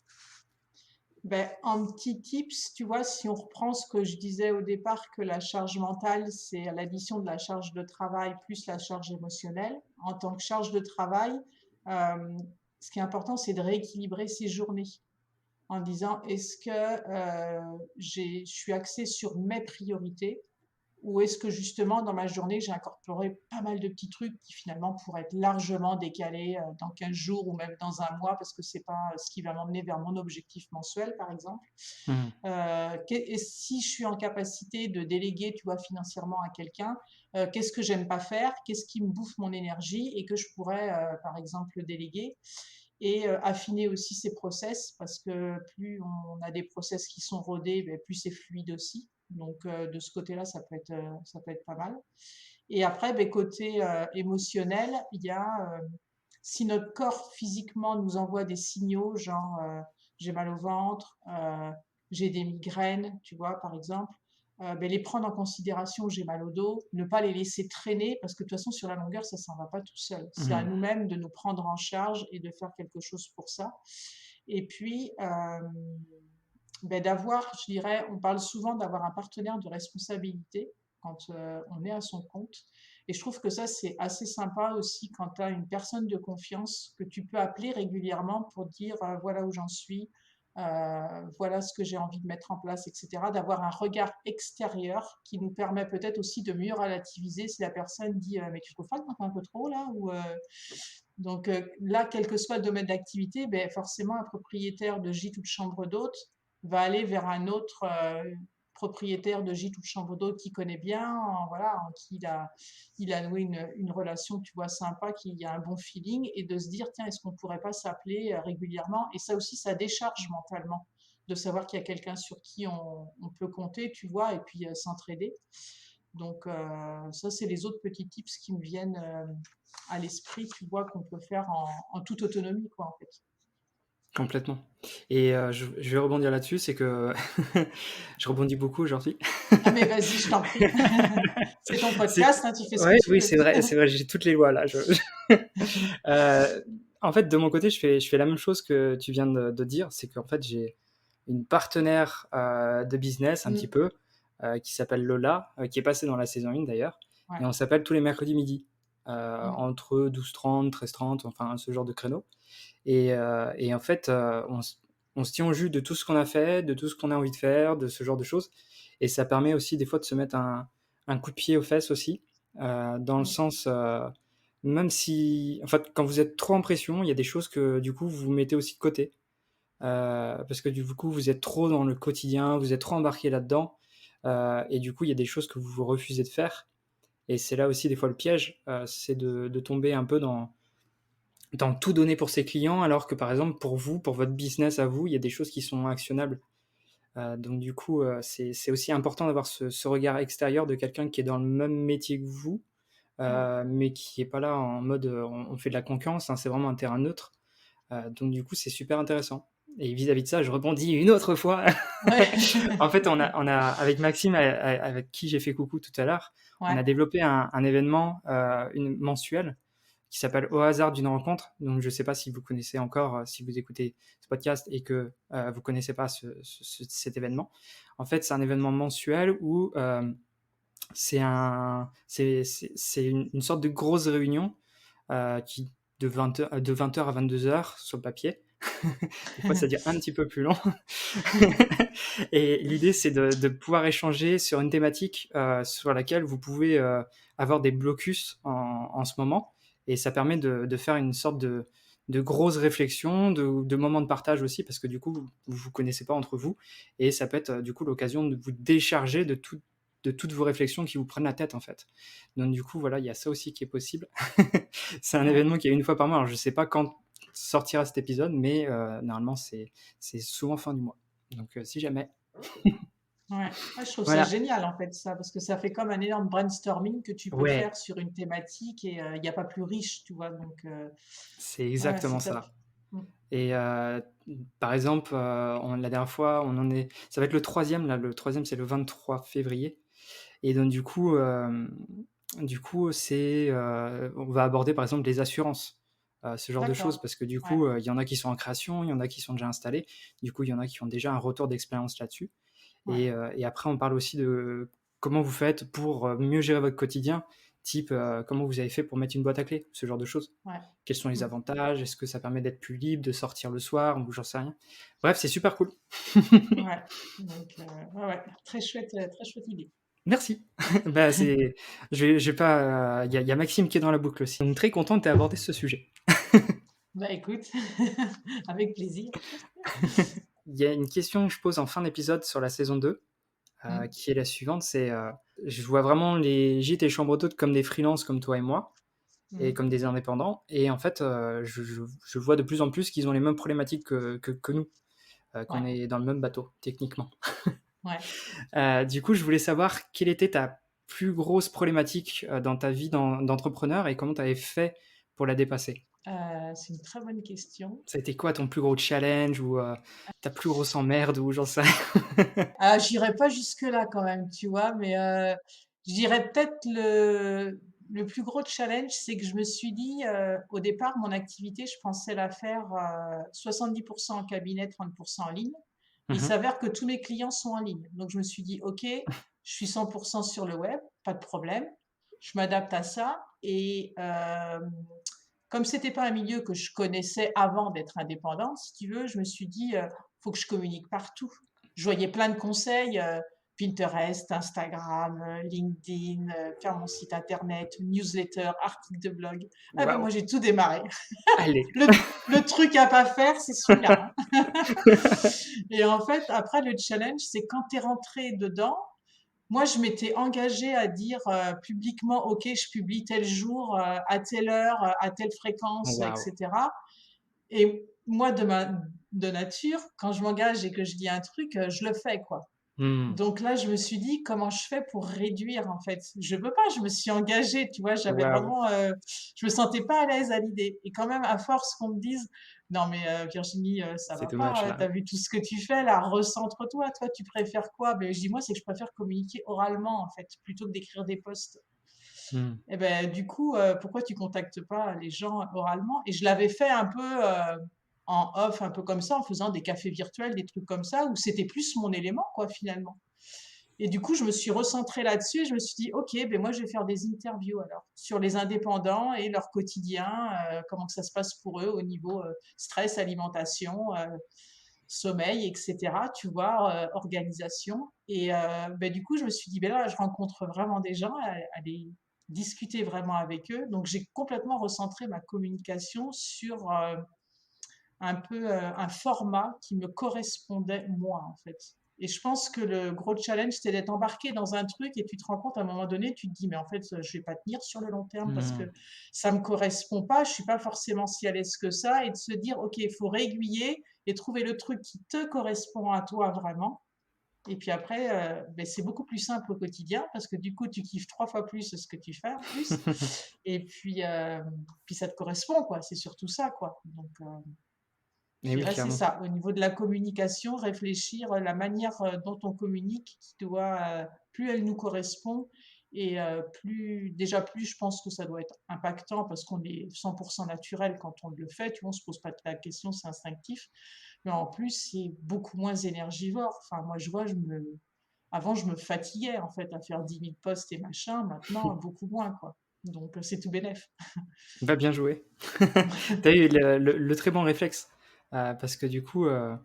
S2: Ben, en petit tips, tu vois, si on reprend ce que je disais au départ, que la charge mentale, c'est l'addition de la charge de travail plus la charge émotionnelle. En tant que charge de travail, euh, ce qui est important, c'est de rééquilibrer ses journées en disant est-ce que je suis axée sur mes priorités ou est-ce que justement dans ma journée j'ai incorporé pas mal de petits trucs qui finalement pourraient être largement décalés dans 15 jours ou même dans un mois parce que c'est pas ce qui va m'emmener vers mon objectif mensuel par exemple.
S1: Mhm.
S2: Et si je suis en capacité de déléguer, tu vois, financièrement à quelqu'un, qu'est-ce que j'aime pas faire, qu'est-ce qui me bouffe mon énergie et que je pourrais par exemple déléguer et affiner aussi ses process parce que plus on a des process qui sont rodés, ben, plus c'est fluide aussi. Donc de ce côté-là, ça peut être pas mal. Et après, ben, côté émotionnel, il y a si notre corps physiquement nous envoie des signaux, genre j'ai mal au ventre, j'ai des migraines, tu vois, par exemple, ben, les prendre en considération, j'ai mal au dos, ne pas les laisser traîner, parce que de toute façon, sur la longueur, ça s'en va pas tout seul. C'est à
S1: Mhm.
S2: nous-mêmes de nous prendre en charge et de faire quelque chose pour ça. Et puis, ben, d'avoir, je dirais, on parle souvent d'avoir un partenaire de responsabilité quand on est à son compte. Et je trouve que ça, c'est assez sympa aussi quand tu as une personne de confiance que tu peux appeler régulièrement pour dire voilà où j'en suis, voilà ce que j'ai envie de mettre en place, etc. D'avoir un regard extérieur qui nous permet peut-être aussi de mieux relativiser si la personne dit mais tu trouves pas que t'en fais un peu trop là ou donc là, quel que soit le domaine d'activité, ben, forcément un propriétaire de gîte ou de chambre d'hôte va aller vers un autre propriétaire de gîte ou de chambre d'hôte qui connaît bien, voilà, en qui il a noué une relation, tu vois, sympa, qui y a un bon feeling, et de se dire, tiens, est-ce qu'on pourrait pas s'appeler régulièrement? Et ça aussi, ça décharge mentalement, de savoir qu'il y a quelqu'un sur qui on peut compter, tu vois, et puis s'entraider. Donc ça, c'est les autres petits tips qui me viennent à l'esprit, tu vois, qu'on peut faire en toute autonomie, quoi, en fait.
S1: Complètement. Et je vais rebondir là-dessus, c'est que je rebondis beaucoup aujourd'hui.
S2: Ah mais vas-y, je t'en prie. C'est ton
S1: C'est
S2: podcast, hein, tu fais ce que
S1: ouais,
S2: tu
S1: oui,
S2: veux.
S1: c'est vrai, j'ai toutes les lois là. En fait, de mon côté, je fais la même chose que tu viens de dire, c'est qu'en fait, j'ai une partenaire de business un petit
S2: Mm,
S1: peu qui s'appelle Lola, qui est passée dans la saison 1 d'ailleurs,
S2: ouais.
S1: et on s'appelle tous les mercredis midi,
S2: Mm,
S1: entre 12h30, 13h30, enfin ce genre de créneau. Et en fait, on se tient au jus de tout ce qu'on a fait, de tout ce qu'on a envie de faire, de ce genre de choses. Et ça permet aussi des fois de se mettre un coup de pied aux fesses aussi, dans le
S2: mm,
S1: sens, même si, en fait, quand vous êtes trop en pression, il y a des choses que du coup vous mettez aussi de côté. Parce que du coup vous êtes trop dans le quotidien, vous êtes trop embarqué là-dedans, et du coup il y a des choses que vous vous refusez de faire. Et c'est là aussi des fois le piège, c'est de tomber un peu dans tout donner pour ses clients, alors que par exemple pour vous, pour votre business à vous, il y a des choses qui sont actionnables. Donc du coup, c'est aussi important d'avoir ce regard extérieur de quelqu'un qui est dans le même métier que vous,
S2: mm.
S1: mais qui est pas là en mode on fait de la concurrence, hein, c'est vraiment un terrain neutre. Donc du coup, c'est super intéressant. Et vis-à-vis de ça, je rebondis une autre fois.
S2: Ouais.
S1: En fait, on a avec Maxime, avec qui j'ai fait coucou tout à l'heure, on
S2: Ouais.
S1: a développé un événement mensuel qui s'appelle Au hasard d'une rencontre. Donc, je ne sais pas si vous connaissez encore, si vous écoutez ce podcast et que vous ne connaissez pas cet événement. En fait, c'est un événement mensuel où c'est une sorte de grosse réunion qui de 20h à 22h sur le papier. Des fois, ça dure un petit peu plus long. Et l'idée, c'est de pouvoir échanger sur une thématique sur laquelle vous pouvez avoir des blocus en ce moment. Et ça permet de faire une sorte de grosses réflexions, de moments de partage aussi, parce que du coup, vous ne vous connaissez pas entre vous. Et ça peut être du coup l'occasion de vous décharger de toutes vos réflexions qui vous prennent la tête, en fait. Donc du coup, voilà, il y a ça aussi qui est possible. C'est un
S2: Ouais.
S1: événement qui est une fois par mois. Alors, je ne sais pas quand sortira cet épisode, mais normalement, c'est souvent fin du mois. Donc, si jamais.
S2: Ouais. Ouais, je trouve ça
S1: Voilà.
S2: génial en fait ça, parce que ça fait comme un énorme brainstorming que tu peux
S1: Ouais,
S2: faire sur une thématique et il y a pas plus riche, tu vois? Donc
S1: c'est
S2: ouais, c'est
S1: exactement
S2: top.
S1: ça.
S2: Mmh.
S1: Et par exemple, la dernière fois, ça va être le troisième là, le troisième c'est le 23 février et donc du coup c'est, on va aborder par exemple les assurances, ce genre de choses
S2: D'accord.
S1: parce que du
S2: Ouais,
S1: coup, il y en a qui sont en création, il y en a qui sont déjà installés. Du coup, il y en a qui ont déjà un retour d'expérience là-dessus
S2: ouais.
S1: et après on parle aussi de comment vous faites pour, mieux gérer votre quotidien, type, comment vous avez fait pour mettre une boîte à clés, ce genre de choses.
S2: Ouais.
S1: Quels sont les
S2: Mmh.
S1: avantages? Est-ce que ça permet d'être plus libre, de sortir le soir ou j'en sais rien. Bref, c'est super cool.
S2: Ouais. Donc ouais, ouais, très chouette idée.
S1: Merci. Bah, je vais pas, il y a Maxime qui est dans la boucle aussi. Donc très content que tu aies abordé ce sujet.
S2: Bah, écoute, avec plaisir.
S1: Il y a une question que je pose en fin d'épisode sur la saison 2,
S2: Mmh.
S1: qui est la suivante, c'est, je vois vraiment les gîtes et chambres d'hôtes comme des freelances comme toi et moi et
S2: Mmh.
S1: comme des indépendants et en fait, je vois de plus en plus qu'ils ont les mêmes problématiques que nous, qu'on
S2: Ouais,
S1: est dans le même bateau techniquement.
S2: ouais.
S1: Du coup, je voulais savoir quelle était ta plus grosse problématique dans ta vie d'entrepreneur et comment tu avais fait pour la dépasser.
S2: C'est une très bonne question.
S1: Ça a été quoi ton plus gros challenge ou ta plus grosse emmerde ou j'en sais rien.
S2: Ah, j'irai pas jusque-là quand même, tu vois? Mais je dirais peut-être le plus gros challenge, c'est que je me suis dit, au départ, mon activité, je pensais la faire 70 en cabinet, 30 en ligne. Il
S1: Mhm.
S2: s'avère que tous mes clients sont en ligne. Donc je me suis dit: «OK, je suis 100 sur le web, pas de problème. Je m'adapte à ça» et comme c'était pas un milieu que je connaissais avant d'être indépendante, si tu veux, je me suis dit, «Faut que je communique partout». Je voyais plein de conseils, Pinterest, Instagram, LinkedIn, faire mon site internet, newsletter, article de blog. Ah ben
S1: Waouh.
S2: moi j'ai tout démarré.
S1: Allez.
S2: Le le truc à pas faire, c'est celui-là, hein. Et en fait, après le challenge, c'est quand tu es rentré dedans, moi je m'étais engagée à dire, publiquement: «OK, je publie tel jour, à telle heure, à telle fréquence» et
S1: Waouh.
S2: cetera. Et moi de nature, quand je m'engage et que je dis un truc, je le fais, quoi.
S1: Hmm.
S2: Donc là, je me suis dit: «Comment je fais pour réduire, en fait?» Je peux pas, je me suis engagée, tu vois? J'avais
S1: Waouh.
S2: vraiment, je me sentais pas à l'aise à l'idée et quand même à force qu'on me dise: «Non mais Virginie, ça
S1: C'est
S2: va
S1: dommage
S2: pas,
S1: là.
S2: tu vu tout ce que tu fais là, recentre-toi, toi tu préfères quoi?» Ben je dis: «Moi, c'est que je préfère communiquer oralement, en fait, plutôt que d'écrire des posts».
S1: Hmm.
S2: Et ben du coup, pourquoi tu contactes pas les gens oralement? Et je l'avais fait un peu, en off, un peu comme ça, en faisant des cafés virtuels, des trucs comme ça, où c'était plus mon élément, quoi, finalement. Et du coup, je me suis recentrée là-dessus et je me suis dit: «OK, ben moi, je vais faire des interviews alors, sur les indépendants et leur quotidien, comment que ça se passe pour eux au niveau, stress, alimentation, sommeil et cetera», tu vois? Organisation et du coup, je me suis dit: «Beh, là, je rencontre vraiment des gens, aller discuter vraiment avec eux». Donc j'ai complètement recentré ma communication sur, un peu, un format qui me correspondait moi, en fait. Et je pense que le gros challenge, c'était d'être embarqué dans un truc et tu te rends compte à un moment donné, tu te dis: «Mais en fait, je vais pas tenir sur le long terme parce que
S1: Hmm.
S2: ça me correspond pas, je suis pas forcément si à l'aise que ça» et de se dire: «OK, il faut réaiguiller et trouver le truc qui te correspond à toi vraiment» et puis après, c'est beaucoup plus simple au quotidien parce que du coup, tu kiffes 3 fois plus ce que tu fais en plus et puis ça te correspond quoi, c'est surtout ça quoi, donc je
S1: Mais oui,
S2: dirais c'est
S1: clairement.
S2: ça. Au niveau de la communication, réfléchir, la manière, dont on communique qui doit, plus elle nous correspond et plus je pense que ça doit être impactant parce qu'on est 100 naturel quand on le fait, tu vois? On se pose pas la question, c'est instinctif. Mais en plus, c'est beaucoup moins énergivore. Enfin, moi, je vois, avant, je me fatiguais, en fait, à faire 10 000 posts et machin. Maintenant, beaucoup moins, quoi. Donc, c'est tout bénef.
S1: Va bien joué. Tu as eu le très bon réflexe parce que du coup, euh,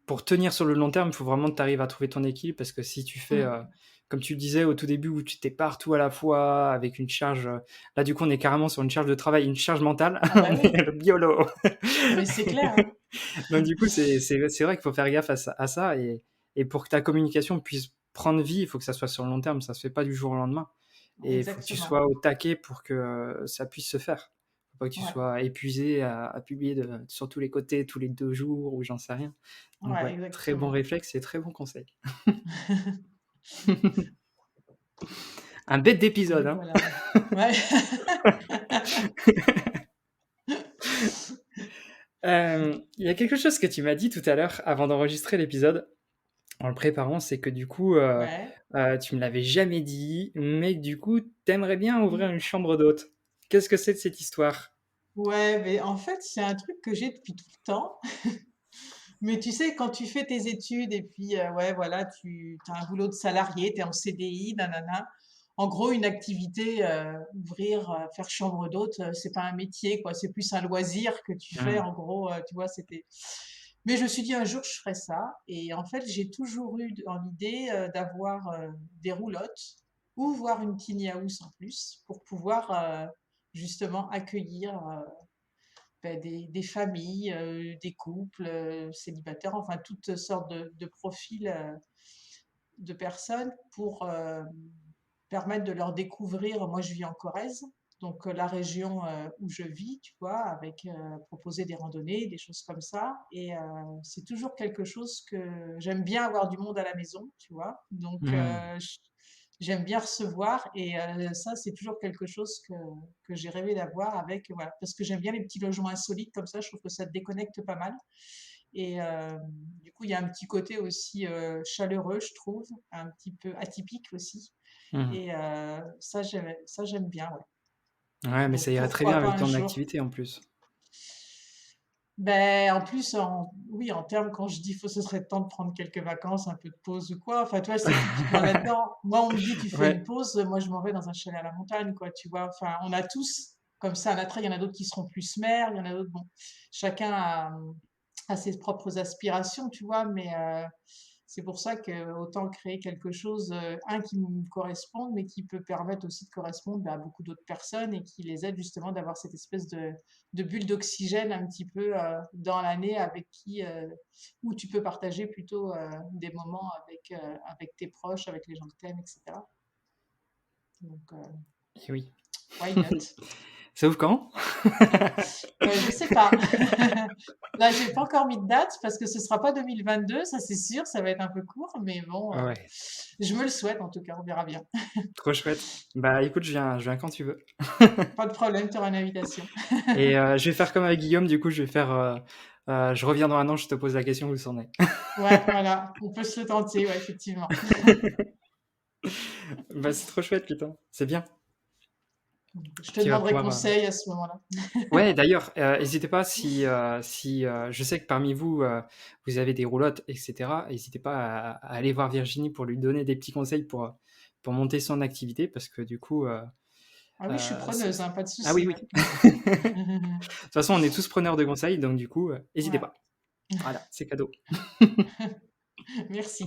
S1: pour tenir sur le long terme, il faut vraiment que tu arrives à trouver ton équilibre parce que si tu fais,
S2: Mmh.
S1: comme tu le disais au tout début, où tu t'es partout à la fois avec une charge, là du coup on est carrément sur une charge de travail, une charge mentale,
S2: Ah
S1: on
S2: bah
S1: est
S2: oui,
S1: le biolo.
S2: mais c'est clair, hein.
S1: Donc du coup c'est vrai qu'il faut faire gaffe à ça et pour que ta communication puisse prendre vie, il faut que ça soit sur le long terme, ça se fait pas du jour au lendemain et il faut que tu
S2: Exactement.
S1: sois au taquet pour que ça puisse se faire. Faut pas que tu
S2: Ouais,
S1: sois épuisé à publier sur tous les côtés, tous les 2 jours ou j'en sais rien. Donc
S2: ouais,
S1: ouais, très bon
S2: exactement.
S1: réflexe et très bon conseil. Un bête d'épisode,
S2: Donc
S1: hein.
S2: voilà. Ouais.
S1: Il y a quelque chose que tu m'as dit tout à l'heure avant d'enregistrer l'épisode, en le préparant, c'est que du coup,
S2: Ouais.
S1: tu me l'avais jamais dit, mais que du coup, t'aimerais bien
S2: Mmh.
S1: ouvrir une chambre d'hôte. Qu'est-ce que c'est de cette histoire?
S2: Ouais, mais en fait, c'est un truc que j'ai depuis tout le temps. Mais tu sais, quand tu fais tes études et puis, ouais, voilà, tu as un boulot de salarié, tu es en CDI, nanana. En gros, une activité, ouvrir, faire chambre d'hôte, c'est pas un métier, quoi. C'est plus un loisir que tu fais,
S1: Mmh.
S2: en gros, tu vois, c'était mais je me suis dit: «Un jour, je ferai ça» et en fait, j'ai toujours eu dans l'idée, d'avoir, des roulottes ou voire une tiny house en plus pour pouvoir, justement accueillir, des familles, des couples, célibataires, enfin toutes sortes de profils, de personnes pour, permettre de leur découvrir moi je vis en Corrèze, donc la région, où je vis, tu vois? Avec, proposer des randonnées, des choses comme ça et c'est toujours quelque chose que j'aime bien avoir du monde à la maison, tu vois? Donc
S1: Mmh.
S2: j'aime bien recevoir et ça, c'est toujours quelque chose que j'ai rêvé d'avoir avec voilà, parce que j'aime bien les petits logements insolites comme ça, je trouve que ça te déconnecte pas mal et du coup, il y a un petit côté aussi, chaleureux, je trouve, un petit peu atypique aussi
S1: Mmh.
S2: et ça j'aime bien, ouais.
S1: Ouais, mais
S2: Donc
S1: ça irait très bien
S2: pourquoi pas
S1: avec
S2: un
S1: ton
S2: jour?
S1: activité en plus.
S2: Ben en plus, oui, en termes, quand je dis faut ce serait temps de prendre quelques vacances, un peu de pause ou quoi, enfin, tu vois, c'est typiquement là-dedans. Moi, on me dit: «Tu fais une
S1: Ouais.
S2: pause», moi, je m'en vais dans un chalet à la montagne, quoi, tu vois? Enfin, on a tous comme ça un attrait. Il y en a d'autres qui seront plus mer, il y en a d'autres, bon, chacun a ses propres aspirations, tu vois? Mais c'est pour ça que autant créer quelque chose, un qui me corresponde, mais qui peut permettre aussi de correspondre, bah, à beaucoup d'autres personnes et qui les aide justement d'avoir cette espèce de bulle d'oxygène un petit peu, dans l'année avec qui, où tu peux partager plutôt, des moments avec tes proches, avec les gens que tu aimes et cetera. Donc
S1: Et oui.
S2: why not?
S1: Ça ouvre quand?
S2: Je sais pas. Là, j'ai pas encore mis de date parce que ce sera pas 2022, ça c'est sûr, ça va être un peu court, mais bon,
S1: Ouais,
S2: je me le souhaite en tout cas, on verra bien.
S1: trop chouette. Bah, écoute, je viens quand tu veux.
S2: Pas de problème, tu auras une invitation.
S1: Et je vais faire comme avec Guillaume, du coup, je vais faire, je reviens dans 1 an, je te pose la question où ça en est.
S2: Ouais, voilà, on peut se le tenter, ouais, effectivement.
S1: Bah, c'est trop chouette, putain, c'est bien.
S2: Je te
S1: Tu vas
S2: demanderai
S1: pouvoir,
S2: conseil à ce moment-là.
S1: ouais, d'ailleurs, hésitez pas si, je sais que parmi vous, vous avez des roulottes et cetera, hésitez pas à aller voir Virginie pour lui donner des petits conseils pour monter son activité parce que du coup,
S2: Ah oui, je suis
S1: c'est
S2: preneuse, hein, pas de
S1: ah oui,
S2: souci,
S1: oui.
S2: ouais.
S1: De toute façon, on est tous preneurs de conseils, donc du coup, hésitez
S2: Ouais,
S1: pas. Voilà, c'est cadeau.
S2: merci.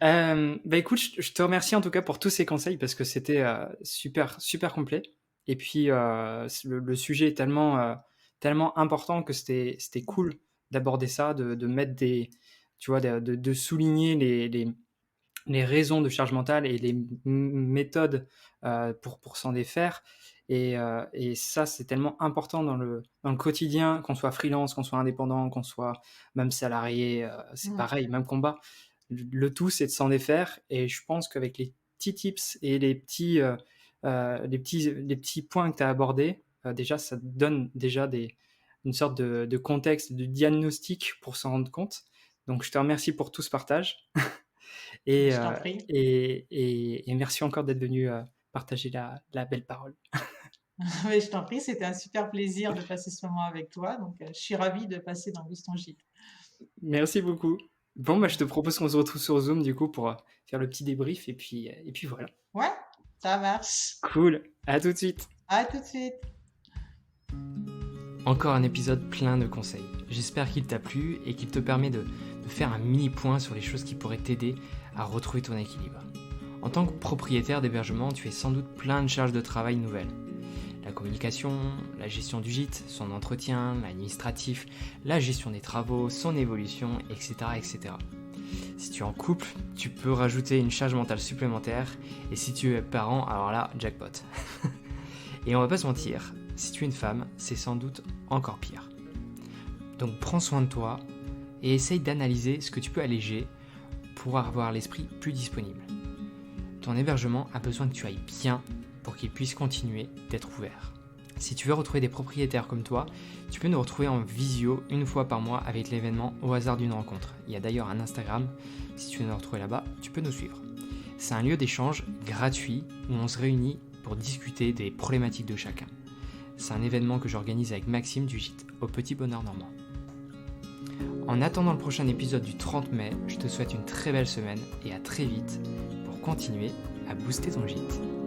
S1: Bah, écoute, je te remercie en tout cas pour tous ces conseils parce que c'était, super super complet et puis, le sujet est tellement important que c'était cool d'aborder ça, de mettre des tu vois, de souligner les raisons de charge mentale et les méthodes, pour s'en défaire et ça, c'est tellement important dans le quotidien, qu'on soit freelance, qu'on soit indépendant, qu'on soit même salarié, c'est
S2: Mmh.
S1: pareil, même combat. Le tout, c'est de s'en défaire et je pense qu'avec les petits tips et les petits points que tu as abordés, déjà, ça te donne déjà une sorte de contexte, de diagnostic pour s'en rendre compte. Donc je te remercie pour tout ce partage et,
S2: Je t'en
S1: heu,
S2: prie.
S1: et, et merci encore d'être venu partager la belle parole.
S2: Oui, je t'en prie, c'était un super plaisir de passer ce moment avec toi, donc je suis ravie de passer dans Boost ton Gîte.
S1: Merci beaucoup. Bon, bah, je te propose qu'on se retrouve sur Zoom du coup pour faire le petit débrief et puis voilà.
S2: Ouais, ça marche.
S1: Cool, à tout de suite.
S2: À tout de suite.
S1: Encore un épisode plein de conseils. J'espère qu'il t'a plu et qu'il te permet de faire un mini point sur les choses qui pourraient t'aider à retrouver ton équilibre. En tant que propriétaire d'hébergement, tu as sans doute plein de charges de travail nouvelles. La communication, la gestion du gîte, son entretien, l'administratif, la gestion des travaux, son évolution, etc., etc. Si tu es en couple, tu peux rajouter une charge mentale supplémentaire et si tu es parent, alors là, jackpot. Et on va pas se mentir, si tu es une femme, c'est sans doute encore pire. Donc prends soin de toi et essaye d'analyser ce que tu peux alléger pour avoir l'esprit plus disponible. Ton hébergement a besoin que tu ailles bien pour qu'il puisse continuer d'être ouvert. Si tu veux retrouver des propriétaires comme toi, tu peux nous retrouver en visio une fois par mois avec l'événement Au hasard d'une rencontre. Il y a d'ailleurs un Instagram, si tu veux nous retrouver là-bas, tu peux nous suivre. C'est un lieu d'échange gratuit où on se réunit pour discuter des problématiques de chacun. C'est un événement que j'organise avec Maxime du gîte au Petit Bonheur Normand. En attendant le prochain épisode du 30 mai, je te souhaite une très belle semaine et à très vite pour continuer à booster ton gîte.